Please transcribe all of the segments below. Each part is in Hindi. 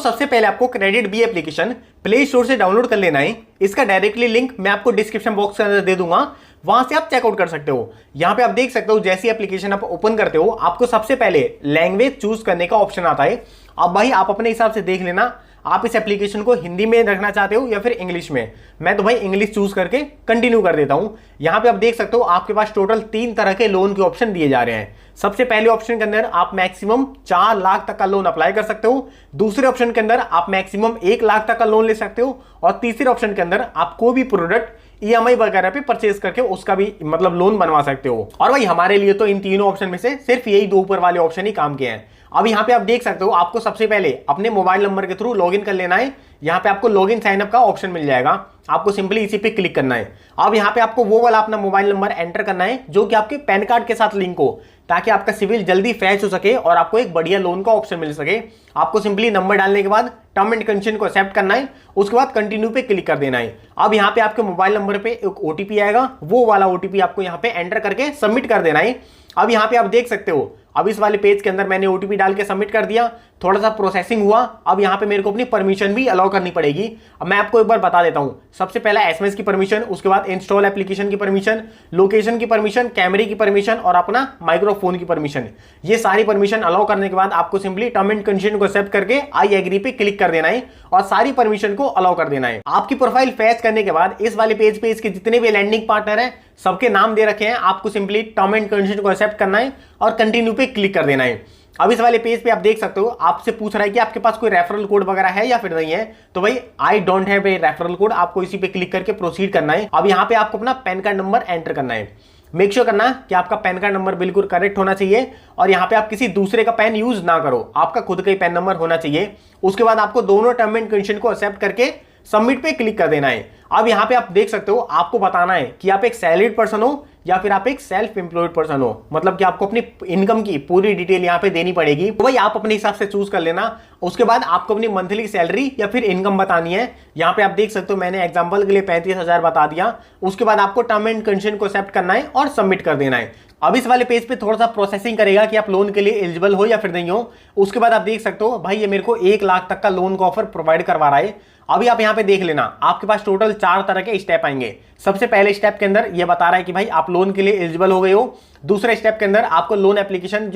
सबसे पहले आपको KreditBee application Play Store से डाउनलोड कर लेना है। इसका डायरेक्टली लिंक मैं आपको डिस्क्रिप्शन बॉक्स के अंदर दे दूंगा, वहां से आप चेकआउट कर सकते हो। यहां पे आप देख सकते हो जैसी एप्लीकेशन आप ओपन करते हो आपको सबसे पहले लैंग्वेज चूज करने का ऑप्शन आता है। अब भाई आप अपने हिसाब से देख लेना आप इस एप्लीकेशन को हिंदी में रखना चाहते हो या फिर इंग्लिश में। मैं तो भाई इंग्लिश चूज करके कंटिन्यू कर देता हूं। यहां पे आप देख सकते हो आपके पास टोटल 3 तरह के लोन के ऑप्शन दिए जा रहे हैं। सबसे पहले ऑप्शन के अंदर आप मैक्सिमम 4 लाख तक का लोन अप्लाई कर सकते हो। दूसरे ऑप्शन के अंदर आप मैक्सिमम 1 लाख तक का लोन ले सकते हो। और तीसरे ऑप्शन के अंदर आप कोई भी प्रोडक्ट ईएमआई वगैरह पे परचेज करके उसका भी मतलब लोन बनवा सकते हो। और भाई हमारे लिए तो इन तीनों ऑप्शन में से सिर्फ यही 2 ऊपर वाले ऑप्शन ही काम किए हैं। अब यहाँ पे आप देख सकते हो आपको सबसे पहले अपने मोबाइल नंबर के थ्रू लॉगिन कर लेना है। यहाँ पे आपको लॉगिन साइन अप का ऑप्शन मिल जाएगा, आपको सिंपली इसी पे क्लिक करना है। अब यहाँ पे आपको वो वाला अपना मोबाइल नंबर एंटर करना है जो कि आपके पैन कार्ड के साथ लिंक हो, ताकि आपका सिविल जल्दी फैच हो सके और आपको एक बढ़िया लोन का ऑप्शन मिल सके। आपको सिंपली नंबर डालने के बाद टर्म एंड कंडीशन को एक्सेप्ट करना है, उसके बाद कंटिन्यू पे क्लिक कर देना है। अब यहाँ पे आपके मोबाइल नंबर पे एक ओटीपी आएगा, वो वाला ओटीपी आपको यहाँ पे एंटर करके सबमिट कर देना है। अब यहाँ पे आप देख सकते हो अब इस वाले पेज के अंदर मैंने ओटीपी डाल के सबमिट कर दिया, थोड़ा सा प्रोसेसिंग हुआ। अब यहाँ पे मेरे को अपनी परमिशन भी अलाउ करनी पड़ेगी। अब मैं आपको एक बार बता देता हूँ, सबसे पहला एसएमएस की परमिशन, उसके बाद इंस्टॉल एप्लीकेशन की परमिशन, लोकेशन की परमिशन, कैमरे की परमिशन और अपना माइक्रोफोन की परमिशन। ये सारी परमिशन अलाउ करने के बाद आपको सिंपली टर्म एंड कंडीशन को एक्सेप्ट करके आई एग्री पे क्लिक कर देना है और सारी परमिशन को अलाउ कर देना है। आपकी प्रोफाइल फैच करने के बाद इस वाले पेज पे इसके जितने भी लैंडिंग पार्टनर हैं सबके नाम दे रखे हैं। आपको सिंपली टर्म एंड कंडीशन को एक्सेप्ट करना है और कंटिन्यू पे क्लिक कर देना है। अब इस वाले पेज पे आप देख सकते हो आपसे पूछ रहा है कि आपके पास कोई रेफरल कोड वगैरह है या फिर नहीं है। तो भाई I don't have a referral code, आपको इसी पे क्लिक करके प्रोसीड करना है। अब यहाँ पे आपको अपना पैन कार्ड नंबर एंटर करना है। मेक श्योर करना कि आपका पैन कार्ड नंबर बिल्कुल करेक्ट होना चाहिए और यहाँ पे आप किसी दूसरे का पैन यूज ना करो, आपका खुद का ही पैन नंबर होना चाहिए। उसके बाद आपको दोनों टर्म एंड कंडीशन को एक्सेप्ट करके सबमिट पे क्लिक कर देना है। अब यहाँ पे आप देख सकते हो आपको बताना है कि आप एक सैलरीड पर्सन हो या फिर आप एक सेल्फ एम्प्लॉयड पर्सन हो, मतलब कि आपको अपनी इनकम की पूरी डिटेल यहाँ पे देनी पड़ेगी। तो भाई आप अपने हिसाब से चूज कर लेना। उसके बाद आपको अपनी मंथली सैलरी या फिर इनकम बतानी है। यहाँ पे आप देख सकते हो मैंने एग्जांपल के लिए 35,000 बता दिया। उसके बाद आपको टर्म एंड कंडीशन को एक्सेप्ट करना है और सबमिट कर देना है। अब इस वाले पेज पे थोड़ा सा प्रोसेसिंग करेगा कि आप लोन के लिए एलिजिबल हो या फिर नहीं हो। उसके बाद आप देख सकते हो भाई ये मेरे को 1 लाख तक का लोन का ऑफर प्रोवाइड करवा रहा है। अभी आप यहाँ पे देख लेना आपके पास टोटल 4 तरह के स्टेप आएंगे। सबसे पहले स्टेप के अंदर ये बता रहा है कि भाई आप लोन के लिए एलिजिबल हो गए हो। दूसरे स्टेप के अंदर आपको loan application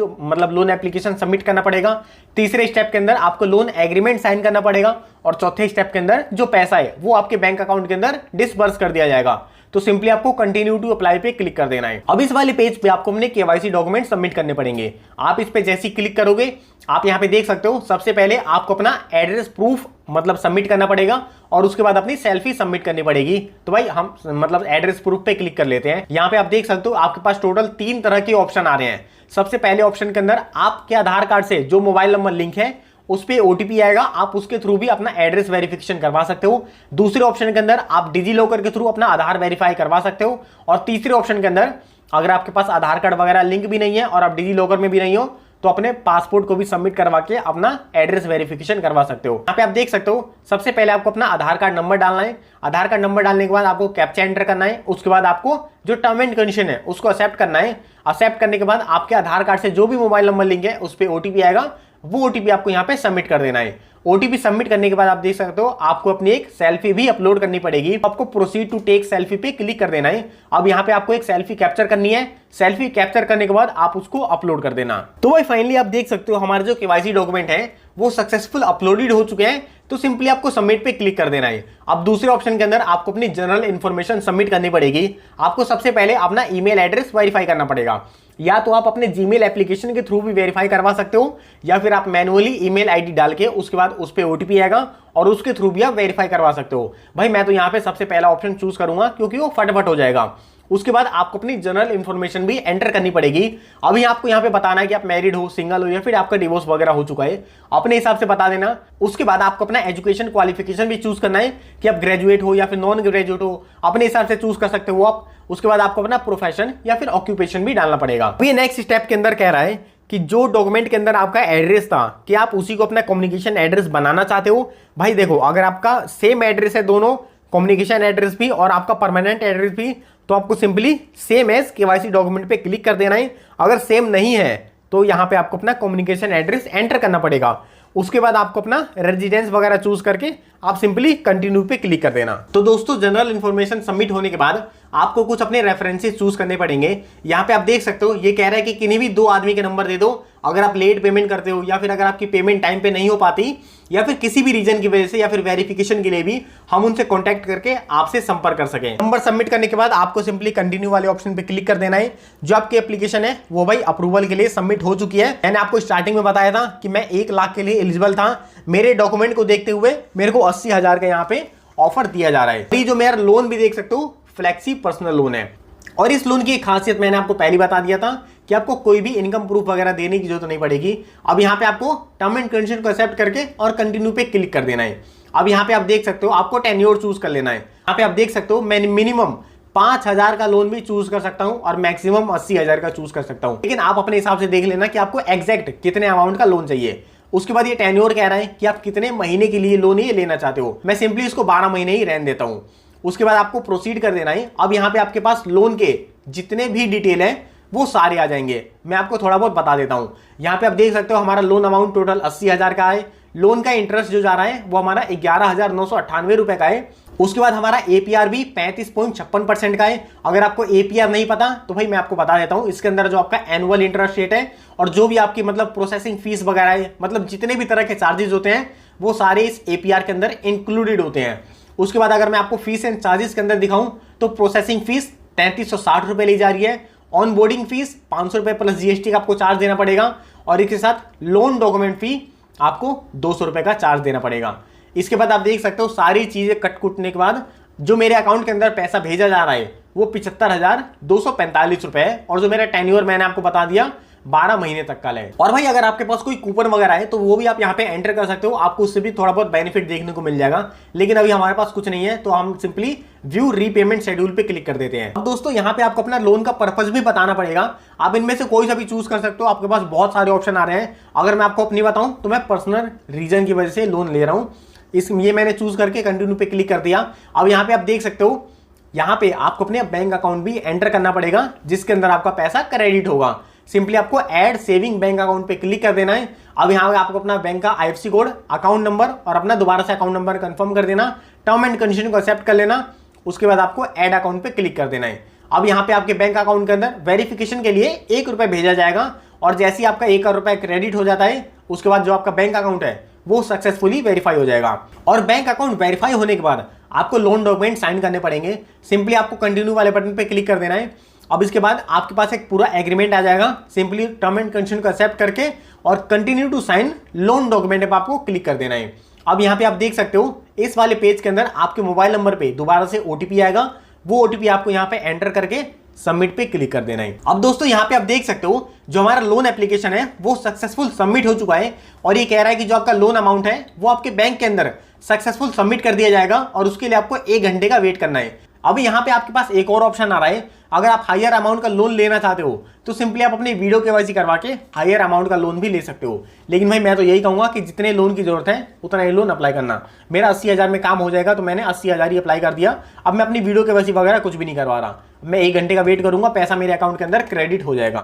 loan application submit करना पड़ेगा। तीसरे स्टेप के अंदर आपको लोन एग्रीमेंट साइन करना पड़ेगा और चौथे स्टेप के अंदर जो पैसा है वो आपके बैंक अकाउंट के अंदर डिसबर्स कर दिया जाएगा। तो सिंपली आपको कंटिन्यू टू अप्लाई पे क्लिक कर देना है। अब इस वाले पेज पे आपको अपने केवाईसी डॉक्यूमेंट सबमिट करने पड़ेंगे। आप इस पे जैसे ही क्लिक करोगे आप यहाँ पे देख सकते हो सबसे पहले आपको अपना एड्रेस प्रूफ सबमिट करना पड़ेगा और उसके बाद अपनी सेल्फी सबमिट करनी पड़ेगी। तो भाई हम एड्रेस प्रूफ पे क्लिक कर लेते हैं। यहाँ पे आप देख सकते हो आपके पास टोटल 3 तरह के ऑप्शन आ रहे हैं। सबसे पहले ऑप्शन के अंदर आपके आधार कार्ड से जो मोबाइल नंबर लिंक है उस पे ओटीपी आएगा, आप उसके थ्रू भी अपना एड्रेस वेरिफिकेशन करवा सकते हो। दूसरे ऑप्शन के अंदर आप डिजी लॉकर के थ्रू अपना आधार वेरीफाई करवा सकते हो। और तीसरे ऑप्शन के अंदर अगर आपके पास आधार कार्ड वगैरह लिंक भी नहीं है और आप डिजी लॉकर में भी नहीं हो तो अपने पासपोर्ट को भी सबमिट करवा के अपना एड्रेस वेरिफिकेशन करवा सकते हो। यहाँ पे आप देख सकते हो सबसे पहले आपको अपना आधार कार्ड नंबर डालना है। आधार कार्ड नंबर डालने के बाद आपको कैप्चा एंटर करना है। उसके बाद आपको जो टर्म एंड कंडीशन है उसको एक्सेप्ट करना है। एक्सेप्ट करने के बाद आपके आधार कार्ड से जो भी मोबाइल नंबर लिंक है उस पर ओटीपी आएगा, वो ओटीपी आपको यहाँ पे सबमिट कर देना है। ओटीपी सबमिट करने के बाद आप देख सकते हो आपको अपनी एक सेल्फी भी अपलोड करनी पड़ेगी। आपको प्रोसीड टू टेक सेल्फी पे क्लिक कर देना है। अब यहाँ पे आपको एक सेल्फी कैप्चर करनी है। सेल्फी कैप्चर करने के बाद आप उसको अपलोड कर देना। तो भाई फाइनली आप देख सकते हो हमारे जो केवाईसी डॉक्यूमेंट है वो सक्सेसफुल अपलोडेड हो चुके हैं। तो सिंपली आपको सबमिट पे क्लिक कर देना है। अब दूसरे ऑप्शन के अंदर आपको अपनी जनरल इंफॉर्मेशन सबमिट करनी पड़ेगी। आपको सबसे पहले अपना ईमेल एड्रेस वेरीफाई करना पड़ेगा। या तो आप अपने जीमेल एप्लीकेशन के थ्रू भी वेरीफाई करवा सकते हो या फिर आप मैनुअली ईमेल आईडी डाल के उसके बाद उस पर ओटीपी आएगा और उसके थ्रू भी आप वेरीफाई करवा सकते हो। भाई मैं तो यहाँ पे सबसे पहला ऑप्शन चूज करूंगा क्योंकि वो फटाफट हो जाएगा। उसके बाद आपको अपनी जनरल इंफॉर्मेशन भी एंटर करनी पड़ेगी। अभी आपको यहाँ पे बताना है कि आप मैरिड हो, सिंगल हो या फिर आपका डिवोर्स वगैरह हो चुका है, अपने हिसाब से बता देना। उसके बाद आपको अपना एजुकेशन क्वालिफिकेशन भी चूज करना है कि आप ग्रेजुएट हो या फिर नॉन ग्रेजुएट हो, अपने हिसाब से चूज कर सकते हो आप। उसके बाद आपको अपना प्रोफेशन या फिर ऑक्यूपेशन भी डालना पड़ेगा। अभी नेक्स्ट स्टेप के अंदर कह रहा है कि जो डॉक्यूमेंट के अंदर आपका एड्रेस था कि आप उसी को अपना कम्युनिकेशन एड्रेस बनाना चाहते हो। भाई देखो अगर आपका सेम एड्रेस है दोनों, कम्युनिकेशन एड्रेस भी और आपका परमानेंट एड्रेस भी, तो आपको simply same as KYC document पे क्लिक कर देना है। अगर सेम नहीं है तो यहाँ पे आपको अपना कम्युनिकेशन एड्रेस एंटर करना पड़ेगा। उसके बाद आपको अपना रेजिडेंस वगैरह चूज करके आप सिंपली कंटिन्यू पे क्लिक कर देना। तो दोस्तों जनरल इन्फॉर्मेशन सबमिट होने के बाद आपको कुछ अपने रेफरेंसेस चूज करने पड़ेंगे। यहाँ पे आप देख सकते हो ये कह रहा है कि किन्हीं भी 2 आदमी के नंबर दे दो अगर आप लेट पेमेंट करते हो या फिर अगर आपकी पेमेंट टाइम पे नहीं हो पाती या फिर किसी भी रीजन की वजह से या फिर वेरिफिकेशन के लिए भी हम उनसे कॉन्टैक्ट करके आपसे संपर्क कर सकें। नंबर सबमिट करने के बाद आपको सिंपली कंटिन्यू वाले ऑप्शन पे क्लिक कर देना है। जो आपकी एप्लीकेशन है वो भाई अप्रूवल के लिए सबमिट हो चुकी है। मैंने आपको स्टार्टिंग में बताया था कि मैं 1 लाख के लिए एलिजिबल था। मेरे डॉक्यूमेंट को देखते हुए मेरे को 80,000 का यहाँ पे ऑफर दिया जा रहा है। ये जो मेरा लोन भी देख सकते हो फ्लेक्सी पर्सनल लोन है और इस लोन की एक खासियत मैंने आपको पहले बता दिया था कि आपको कोई भी इनकम प्रूफ वगैरह देने की जरूरत नहीं पड़ेगी। अब यहाँ पे आपको टर्म एंड कंडीशन को एक्सेप्ट करके और कंटिन्यू पे क्लिक कर देना है। अब यहाँ पे आप देख सकते हो आपको टेन्योर चूज कर लेना है। यहाँ पे आप देख सकते हो मैं मिनिमम 5,000 का लोन भी चूज कर सकता हूं और मैक्सिमम 80,000 का चूज कर सकता हूं, लेकिन आप अपने हिसाब से देख लेना कि आपको एग्जैक्ट कितने अमाउंट का लोन चाहिए। उसके बाद ये टेन्योर कह रहा है कि आप कितने महीने के लिए लोन ये लेना चाहते हो। मैं सिंपली इसको 12 महीने ही रहने देता हूं। उसके बाद आपको प्रोसीड कर देना है। अब यहाँ पे आपके पास लोन के जितने भी डिटेल है वो सारे आ जाएंगे। मैं आपको थोड़ा बहुत बता देता हूं। यहाँ पे आप देख सकते हो हमारा लोन अमाउंट टोटल 80,000 का है। लोन का इंटरेस्ट जो जा रहा है वो हमारा 11,998 रुपए का है। उसके बाद हमारा एपीआर भी 35.56% का है। अगर आपको एपीआर नहीं पता तो भाई मैं आपको बता देता हूं, इसके अंदर जो आपका एनुअल इंटरेस्ट रेट है और जो भी आपकी मतलब प्रोसेसिंग फीस वगैरह है, मतलब जितने भी तरह के चार्जेस होते हैं वो सारे इस एपीआर के अंदर इंक्लूडेड होते हैं। उसके बाद अगर मैं आपको फीस एंड चार्जेस के अंदर दिखाऊं तो प्रोसेसिंग फीस 3360 रुपए ली जा रही है। ऑन बोर्डिंग फीस 500 रुपए प्लस जीएसटी का आपको चार्ज देना पड़ेगा और इसके साथ लोन डॉक्यूमेंट फी आपको 200 रुपए का चार्ज देना पड़ेगा। इसके बाद आप देख सकते हो सारी चीजें कट कुटने के बाद जो मेरे अकाउंट के अंदर पैसा भेजा जा रहा है वो 75,245 रुपए है और जो मेरा टेन्योर मैंने आपको बता दिया 12 महीने तक का है। और भाई अगर आपके पास कोई कूपन वगैरह है तो वो भी आप यहाँ पे एंटर कर सकते हो, आपको उससे भी थोड़ा बहुत बेनिफिट देखने को मिल जाएगा। लेकिन अभी हमारे पास कुछ नहीं है तो हम सिंपली व्यू रीपेमेंट शेड्यूल पे क्लिक कर देते हैं। अब दोस्तों यहाँ पे आपको अपना लोन का पर्पस भी बताना पड़ेगा। आप इनमें से कोई सा भी चूज कर सकते हो, आपके पास बहुत सारे ऑप्शन आ रहे हैं। अगर मैं आपको अपनी बताऊं तो मैं पर्सनल रीजन की वजह से लोन ले रहा हूं। ये मैंने चूज करके कंटिन्यू पे क्लिक कर दिया। अब यहाँ पे आप देख सकते हो यहाँ पे आपको अपने बैंक अकाउंट भी एंटर करना पड़ेगा जिसके अंदर आपका पैसा क्रेडिट होगा। सिंपली आपको ऐड सेविंग बैंक अकाउंट पे क्लिक कर देना है। अब यहाँ पे आपको अपना बैंक का आईएफएससी कोड, अकाउंट नंबर और अपना दोबारा से अकाउंट नंबर कंफर्म कर देना। टर्म एंड कंडीशन को एक्सेप्ट कर लेना। उसके बाद आपको ऐड अकाउंट पे क्लिक कर देना है। अब यहाँ पे आपके बैंक अकाउंट के अंदर वेरिफिकेशन के लिए 1 रुपए भेजा जाएगा और जैसे ही आपका 1 रुपए क्रेडिट हो जाता है उसके बाद जो आपका बैंक अकाउंट है वो सक्सेसफुली वेरीफाई हो जाएगा। और बैंक अकाउंट वेरीफाई होने के बाद आपको लोन डॉक्यूमेंट साइन करने पड़ेंगे। सिंपली आपको कंटिन्यू वाले बटन पे क्लिक कर देना है। अब इसके बाद आपके पास एक पूरा एग्रीमेंट आ जाएगा। सिंपली टर्म एंड कंडीशन को एक्सेप्ट करके और continue to sign loan document पे आपको क्लिक कर देना है। अब यहाँ पे आप देख सकते हो इस वाले पेज के अंदर आपके मोबाइल नंबर पे दोबारा से ओटीपी आएगा। वो ओटीपी आपको यहाँ पे एंटर करके सबमिट पे क्लिक कर देना है। अब दोस्तों यहाँ पे आप देख सकते हो जो हमारा लोन एप्लीकेशन है वो सक्सेसफुल सबमिट हो चुका है और ये कह रहा है कि जो आपका लोन अमाउंट है वो आपके बैंक के अंदर सक्सेसफुल सबमिट कर दिया जाएगा और उसके लिए आपको 1 घंटे का वेट करना है। अभी यहाँ पे आपके पास एक और ऑप्शन आ रहा है। अगर आप हायर अमाउंट का लोन लेना चाहते हो तो सिंपली आप अपनी वीडियो केवाईसी करवा के हायर अमाउंट का लोन भी ले सकते हो। लेकिन भाई मैं तो यही कहूंगा कि जितने लोन की जरूरत है उतना ही लोन अप्लाई करना। मेरा 80,000 में काम हो जाएगा तो मैंने 80,000 ही अप्लाई कर दिया। अब मैं अपनी वीडियो केवाईसी वगैरह कुछ भी नहीं करवा रहा। मैं 1 घंटे का वेट करूंगा, पैसा मेरे अकाउंट के अंदर क्रेडिट हो जाएगा।